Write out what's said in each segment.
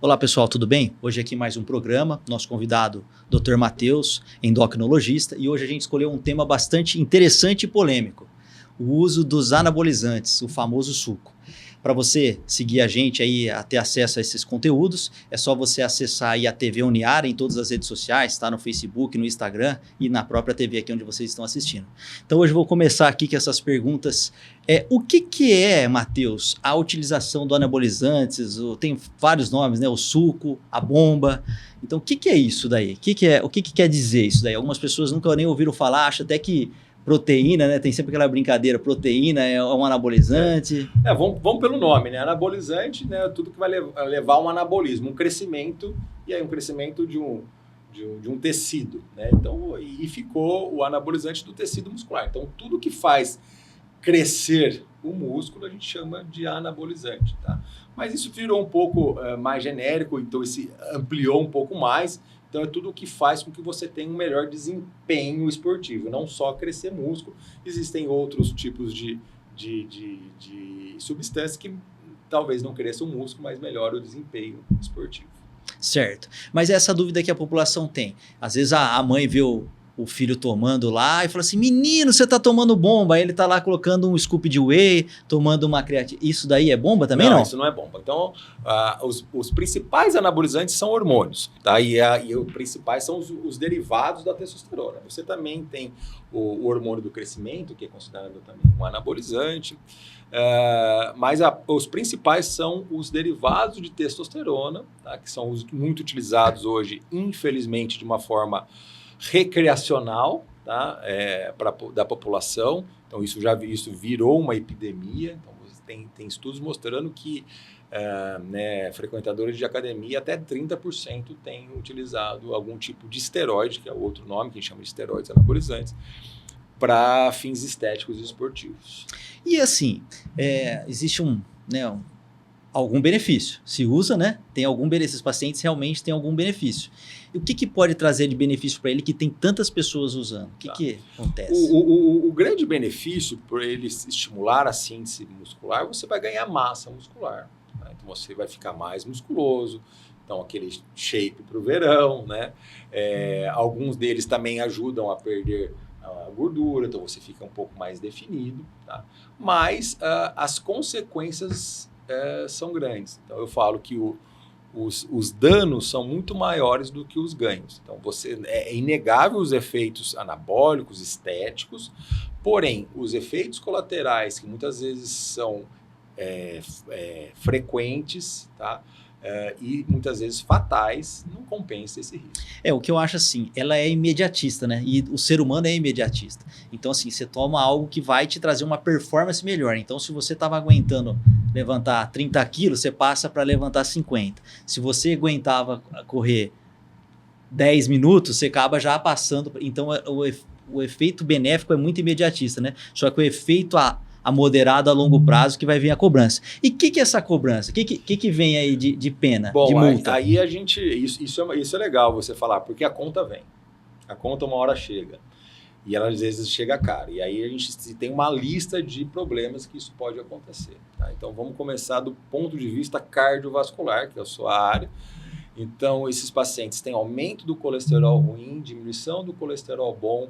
Olá pessoal, tudo bem? Hoje aqui mais um programa, nosso convidado Dr. Matheus, endocrinologista, e hoje a gente escolheu um tema bastante interessante e polêmico, o uso dos anabolizantes, o famoso suco. Para você seguir a gente aí, a ter acesso a esses conteúdos, é só você acessar aí a TV Uniara em todas as redes sociais, tá? No Facebook, no Instagram e na própria TV aqui onde vocês estão assistindo. Então hoje eu vou começar aqui com essas perguntas. O que é, Matheus, a utilização do anabolizantes? Tem vários nomes, né? O suco, a bomba. Então o que é isso daí? O que quer dizer isso daí? Algumas pessoas nunca nem ouviram falar, acham até que proteína, né? Tem sempre aquela brincadeira, proteína é um anabolizante. Vamos pelo nome, né? Anabolizante, né? Tudo que vai levar a um anabolismo, um crescimento, e aí um crescimento de um tecido, né? Então, e ficou o anabolizante do tecido muscular. Então, tudo que faz crescer o músculo, a gente chama de anabolizante, tá? Mas isso virou um pouco mais genérico, então esse ampliou um pouco mais. Então, é tudo o que faz com que você tenha um melhor desempenho esportivo, não só crescer músculo. Existem outros tipos de substâncias que talvez não cresçam o músculo, mas melhoram o desempenho esportivo. Certo. Mas essa dúvida que a população tem. Às vezes a mãe vê o filho tomando lá e fala assim, menino, você tá tomando bomba. Aí ele tá lá colocando um scoop de whey, tomando uma creatina. Isso daí é bomba também, não? Não, isso não é bomba. Então, os principais anabolizantes são hormônios, tá? E os principais são os derivados da testosterona. Você também tem o hormônio do crescimento, que é considerado também um anabolizante. Mas os principais são os derivados de testosterona, tá? Que são os muito utilizados hoje, infelizmente, de uma forma recreacional, tá? Da população. Então isso virou uma epidemia. Então tem estudos mostrando que frequentadores de academia até 30% têm utilizado algum tipo de esteroide, que é outro nome que a gente chama de esteroides anabolizantes, para fins estéticos e esportivos. E assim, existe algum benefício. Se usa, né? Tem algum benefício. Esses pacientes realmente têm algum benefício. E o que pode trazer de benefício para ele que tem tantas pessoas usando? O que acontece? O grande benefício por ele estimular a síntese muscular, você vai ganhar massa muscular. Tá? Então você vai ficar mais musculoso. Então aquele shape para o verão, né? Alguns deles também ajudam a perder a gordura, então você fica um pouco mais definido. Tá? Mas as consequências são grandes. Então eu falo que os danos são muito maiores do que os ganhos. Então é inegável os efeitos anabólicos, estéticos, porém os efeitos colaterais, que muitas vezes são frequentes, tá? E muitas vezes fatais, não compensa esse risco. O que eu acho assim, ela é imediatista, né? E o ser humano é imediatista. Então assim, você toma algo que vai te trazer uma performance melhor. Então se você estava aguentando levantar 30 quilos, você passa para levantar 50. Se você aguentava correr 10 minutos, você acaba já passando. Então o efeito benéfico é muito imediatista, né? Só que o efeito a moderado a longo prazo que vai vir a cobrança. E o que é essa cobrança? O que vem aí de pena, de multa? Aí a gente... Isso é legal você falar, porque a conta vem. A conta uma hora chega. E ela às vezes chega cara. E aí a gente tem uma lista de problemas que isso pode acontecer. Tá? Então vamos começar do ponto de vista cardiovascular, que é a sua área. Então, esses pacientes têm aumento do colesterol ruim, diminuição do colesterol bom,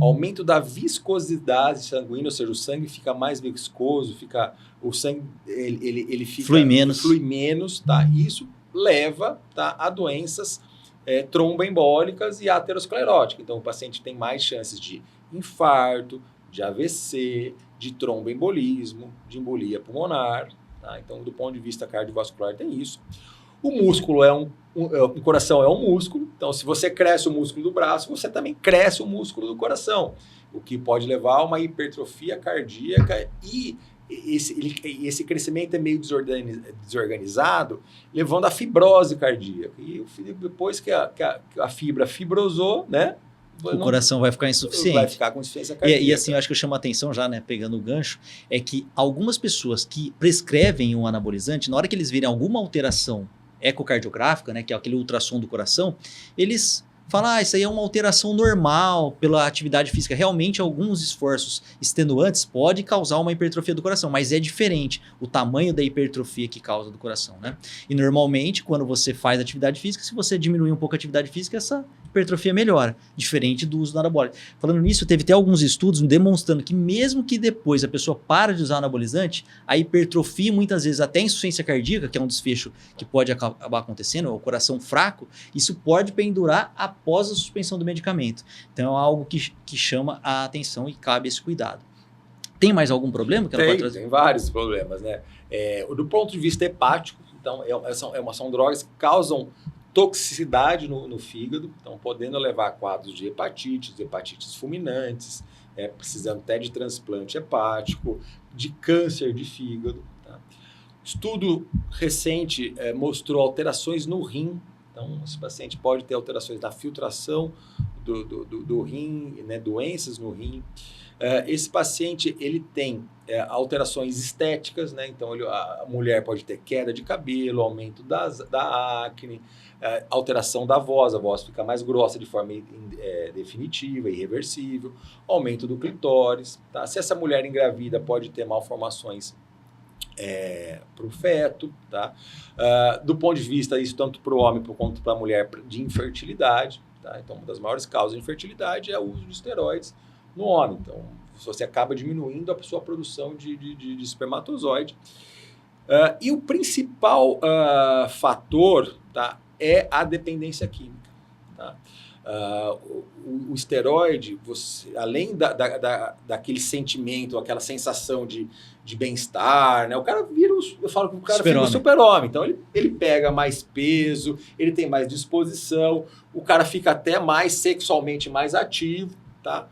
aumento da viscosidade sanguínea, ou seja, o sangue fica mais viscoso, o sangue ele flui menos, tá? Isso leva, tá, a doenças tromboembólicas e ateroscleróticas. Então, o paciente tem mais chances de infarto, de AVC, de tromboembolismo, de embolia pulmonar. Tá? Então, do ponto de vista cardiovascular, tem isso. O músculo o coração é um músculo, então se você cresce o músculo do braço, você também cresce o músculo do coração, o que pode levar a uma hipertrofia cardíaca e esse crescimento é meio desorganizado, levando à fibrose cardíaca. E depois que a fibra fibrosou, né? O coração vai ficar insuficiente. Vai ficar com insuficiência cardíaca. E assim, eu acho que eu chamo a atenção já, né, pegando o gancho, é que algumas pessoas que prescrevem um anabolizante, na hora que eles virem alguma alteração ecocardiográfica, né, que é aquele ultrassom do coração, eles fala, isso aí é uma alteração normal pela atividade física. Realmente, alguns esforços extenuantes podem causar uma hipertrofia do coração, mas é diferente o tamanho da hipertrofia que causa do coração, né? E normalmente, quando você faz atividade física, se você diminuir um pouco a atividade física, essa hipertrofia melhora, diferente do uso do anabólico. Falando nisso, teve até alguns estudos demonstrando que mesmo que depois a pessoa para de usar anabolizante, a hipertrofia, muitas vezes até a insuficiência cardíaca, que é um desfecho que pode acabar acontecendo, o coração fraco, isso pode pendurar após a suspensão do medicamento. Então é algo que chama a atenção e cabe esse cuidado. Tem mais algum problema que ela pode trazer? Tem vários problemas, né? Do ponto de vista hepático, então, são drogas que causam toxicidade no fígado, então podendo levar a quadros de hepatites fulminantes, precisando até de transplante hepático, de câncer de fígado. Tá? Estudo recente mostrou alterações no rim, então esse paciente pode ter alterações na filtração do rim, né, doenças no rim. Esse paciente ele tem alterações estéticas, né? Então a mulher pode ter queda de cabelo, aumento da acne, alteração da voz, a voz fica mais grossa de forma definitiva, irreversível, aumento do clitóris. Tá? Se essa mulher engravida pode ter malformações para o feto, tá? Do ponto de vista, isso tanto para o homem quanto para a mulher, de infertilidade. Tá? Então uma das maiores causas de infertilidade é o uso de esteroides no homem. Então, você acaba diminuindo a sua produção de espermatozoide. E o principal fator, tá, é a dependência química. Tá? O esteroide, além daquele sentimento, aquela sensação de bem-estar, né? O cara vira, eu falo que o cara fica um super-homem. Então, ele pega mais peso, ele tem mais disposição, o cara fica até mais sexualmente mais ativo, tá?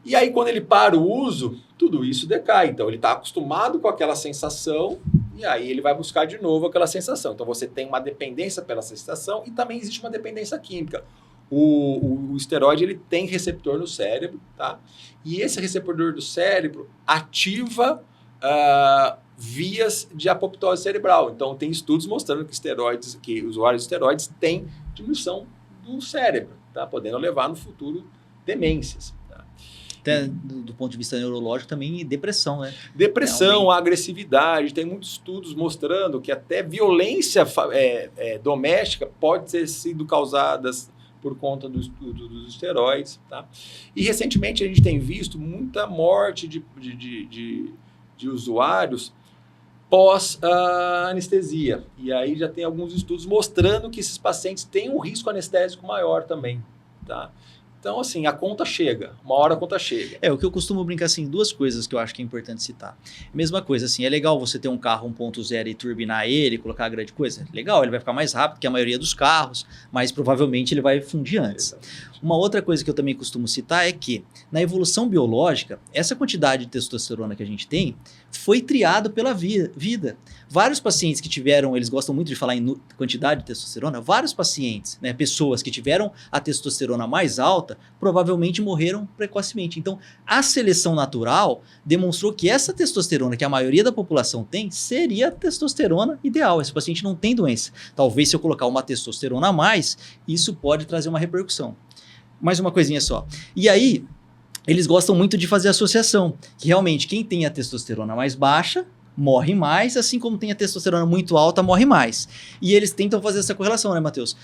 E aí, quando ele para o uso, tudo isso decai. Então, ele está acostumado com aquela sensação e aí ele vai buscar de novo aquela sensação. Então, você tem uma dependência pela sensação e também existe uma dependência química. O esteroide ele tem receptor no cérebro, tá? E esse receptor do cérebro ativa vias de apoptose cerebral. Então, tem estudos mostrando que usuários de esteroides têm diminuição do cérebro, tá? Podendo levar no futuro demências. Até do ponto de vista neurológico também, depressão, né? Depressão, agressividade, tem muitos estudos mostrando que até violência doméstica pode ter sido causadas por conta dos esteroides, tá? E recentemente a gente tem visto muita morte de usuários pós-anestesia. E aí já tem alguns estudos mostrando que esses pacientes têm um risco anestésico maior também, tá? Então, assim, a conta chega. Uma hora a conta chega. O que eu costumo brincar, assim, duas coisas que eu acho que é importante citar. Mesma coisa, assim, é legal você ter um carro 1.0 e turbinar ele, colocar grande coisa. Legal, ele vai ficar mais rápido que a maioria dos carros, mas provavelmente ele vai fundir antes. Exatamente. Uma outra coisa que eu também costumo citar é que, na evolução biológica, essa quantidade de testosterona que a gente tem foi triado pela vida. Vários pacientes que tiveram, eles gostam muito de falar em quantidade de testosterona, vários pacientes, né, pessoas que tiveram a testosterona mais alta, provavelmente morreram precocemente. Então, a seleção natural demonstrou que essa testosterona que a maioria da população tem, seria a testosterona ideal. Esse paciente não tem doença. Talvez se eu colocar uma testosterona a mais, isso pode trazer uma repercussão. Mais uma coisinha só. E aí, eles gostam muito de fazer associação, que realmente quem tem a testosterona mais baixa morre mais, assim como tem a testosterona muito alta, morre mais. E eles tentam fazer essa correlação, né, Matheus?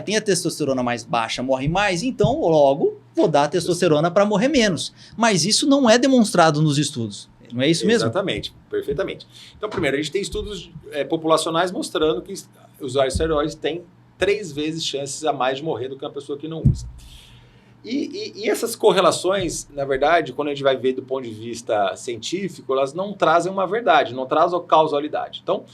Tem a testosterona mais baixa, morre mais, então logo vou dar a testosterona para morrer menos. Mas isso não é demonstrado nos estudos. Não é isso mesmo? Exatamente, perfeitamente. Então, primeiro, a gente tem estudos populacionais mostrando que os usuários de esteroides têm 3 vezes chances a mais de morrer do que uma pessoa que não usa. E essas correlações, na verdade, quando a gente vai ver do ponto de vista científico, elas não trazem uma verdade, não trazem causalidade. Então,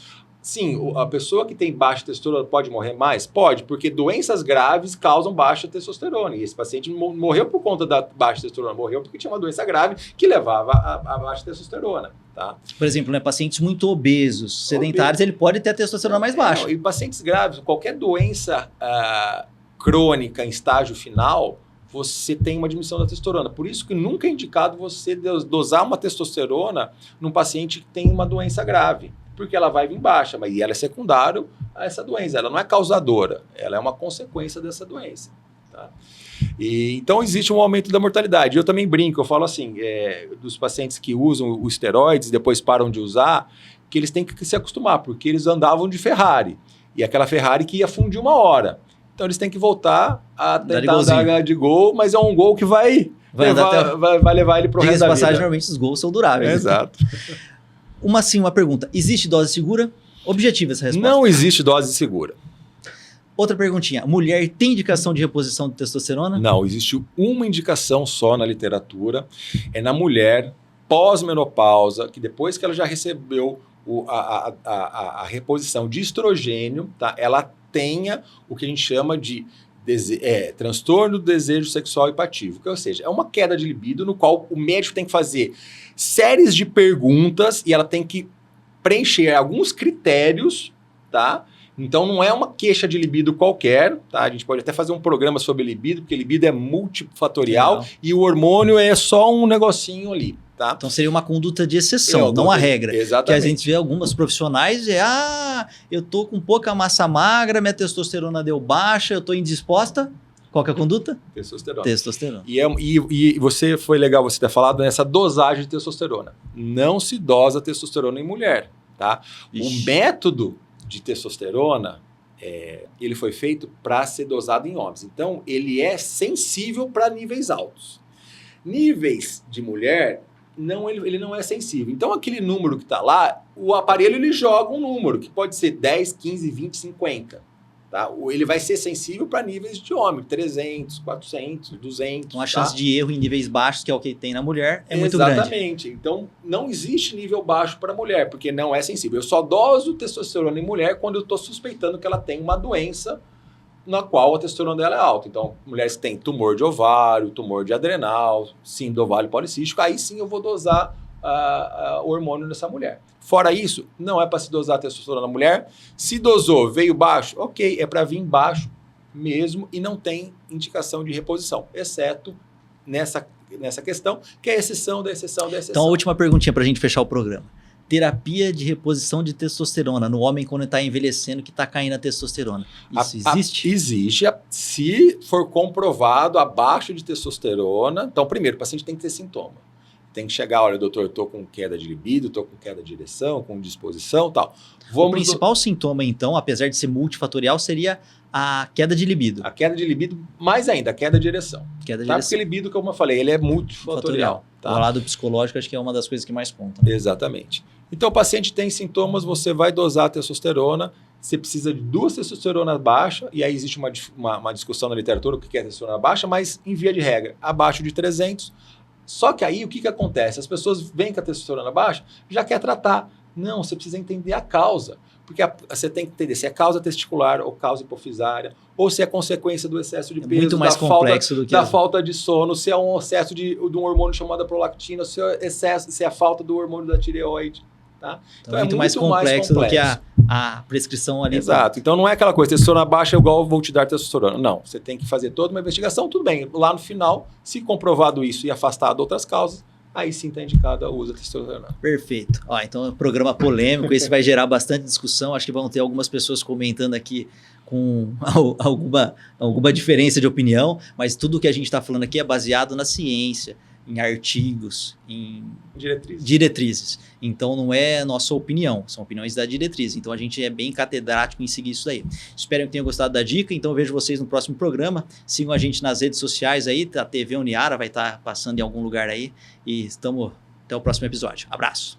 sim, a pessoa que tem baixa testosterona pode morrer mais? Pode, porque doenças graves causam baixa testosterona. E esse paciente morreu por conta da baixa testosterona, morreu porque tinha uma doença grave que levava a baixa testosterona. Tá? Por exemplo, né, pacientes muito obesos, sedentários, ele pode ter a testosterona mais baixa. E pacientes graves, qualquer doença crônica em estágio final, você tem uma diminuição da testosterona. Por isso que nunca é indicado você dosar uma testosterona num paciente que tem uma doença grave, porque ela vai vir baixa, mas ela é secundária a essa doença, ela não é causadora, ela é uma consequência dessa doença. Tá? Tá? Então, existe um aumento da mortalidade. Eu também brinco, eu falo assim, dos pacientes que usam os esteroides e depois param de usar, que eles têm que se acostumar, porque eles andavam de Ferrari. E aquela Ferrari que ia fundir uma hora. Então, eles têm que voltar a tentar andar de gol, mas é um gol que vai levar ele para o resto da vida. Passagem, normalmente os gols são duráveis. Exato. Uma pergunta. Existe dose segura? Objetiva essa resposta. Não existe dose segura. Outra perguntinha. Mulher tem indicação de reposição de testosterona? Não, existe uma indicação só na literatura. É na mulher pós-menopausa, que depois que ela já recebeu a reposição de estrogênio, tá? Ela tenha o que a gente chama de transtorno do desejo sexual hipativo, ou seja, é uma queda de libido no qual o médico tem que fazer séries de perguntas e ela tem que preencher alguns critérios, tá? Então não é uma queixa de libido qualquer, tá? A gente pode até fazer um programa sobre libido, porque libido é multifatorial e o hormônio é só um negocinho ali. Tá? Então seria uma conduta de exceção, não a regra. Exatamente. Que a gente vê algumas profissionais eu tô com pouca massa magra, minha testosterona deu baixa, eu tô indisposta. Qual que é a conduta? Testosterona. E foi legal você ter falado nessa dosagem de testosterona. Não se dosa testosterona em mulher, tá? O método de testosterona, ele foi feito para ser dosado em homens. Então, ele é sensível para níveis altos. Níveis de mulher, ele não é sensível. Então, aquele número que está lá, o aparelho ele joga um número, que pode ser 10, 15, 20, 50. Tá? Ele vai ser sensível para níveis de homem, 300, 400, 200. Então, a chance de erro em níveis baixos, que é o que tem na mulher, é muito grande. Exatamente. Então, não existe nível baixo para mulher, porque não é sensível. Eu só doso testosterona em mulher quando eu estou suspeitando que ela tem uma doença na qual a testosterona dela é alta. Então, mulheres que têm tumor de ovário, tumor de adrenal, síndrome do ovário policístico, aí sim eu vou dosar o hormônio nessa mulher. Fora isso, não é para se dosar a testosterona na mulher. Se dosou, veio baixo, ok, é para vir baixo mesmo e não tem indicação de reposição, exceto nessa questão, que é a exceção da exceção da exceção. Então, a última perguntinha para a gente fechar o programa. Terapia de reposição de testosterona no homem quando está envelhecendo, que está caindo a testosterona. Isso existe? Existe. Se for comprovado abaixo de testosterona, então, primeiro, o paciente tem que ter sintoma. Tem que chegar, olha, doutor, eu tô com queda de libido, tô com queda de ereção, com disposição e tal. O principal sintoma, então, apesar de ser multifatorial, seria a queda de libido. A queda de libido, mais ainda, a queda de ereção. Porque libido, como eu falei, ele é multifatorial. Tá? O lado psicológico, acho que é uma das coisas que mais conta. Exatamente. Então, o paciente tem sintomas, você vai dosar a testosterona, você precisa de 2 testosterona baixa, e aí existe uma discussão na literatura o que é testosterona baixa, mas em via de regra, abaixo de 300. Só que aí o que acontece? As pessoas veem com a testosterona baixa, já quer tratar. Não, você precisa entender a causa. Porque você tem que entender se é causa testicular ou causa hipofisária, ou se é consequência do excesso de peso, muito mais complexo do que da falta de sono, se é um excesso de um hormônio chamado prolactina, se é a falta do hormônio da tireoide. Tá? Então é muito mais complexo do que a prescrição ali. Exato. Então não é aquela coisa, testosterona baixa é igual vou te dar testosterona. Não, você tem que fazer toda uma investigação, tudo bem. Lá no final, se comprovado isso e afastado outras causas, aí sim está indicado o uso da testosterona. Perfeito. Então é um programa polêmico, esse vai gerar bastante discussão. Acho que vão ter algumas pessoas comentando aqui com alguma diferença de opinião, mas tudo que a gente está falando aqui é baseado na ciência, em artigos, em diretrizes. Então não é nossa opinião, são opiniões da diretriz. Então a gente é bem catedrático em seguir isso daí. Espero que tenham gostado da dica, então eu vejo vocês no próximo programa. Sigam a gente nas redes sociais aí, a TV Uniara vai estar passando em algum lugar aí. E até o próximo episódio. Abraço!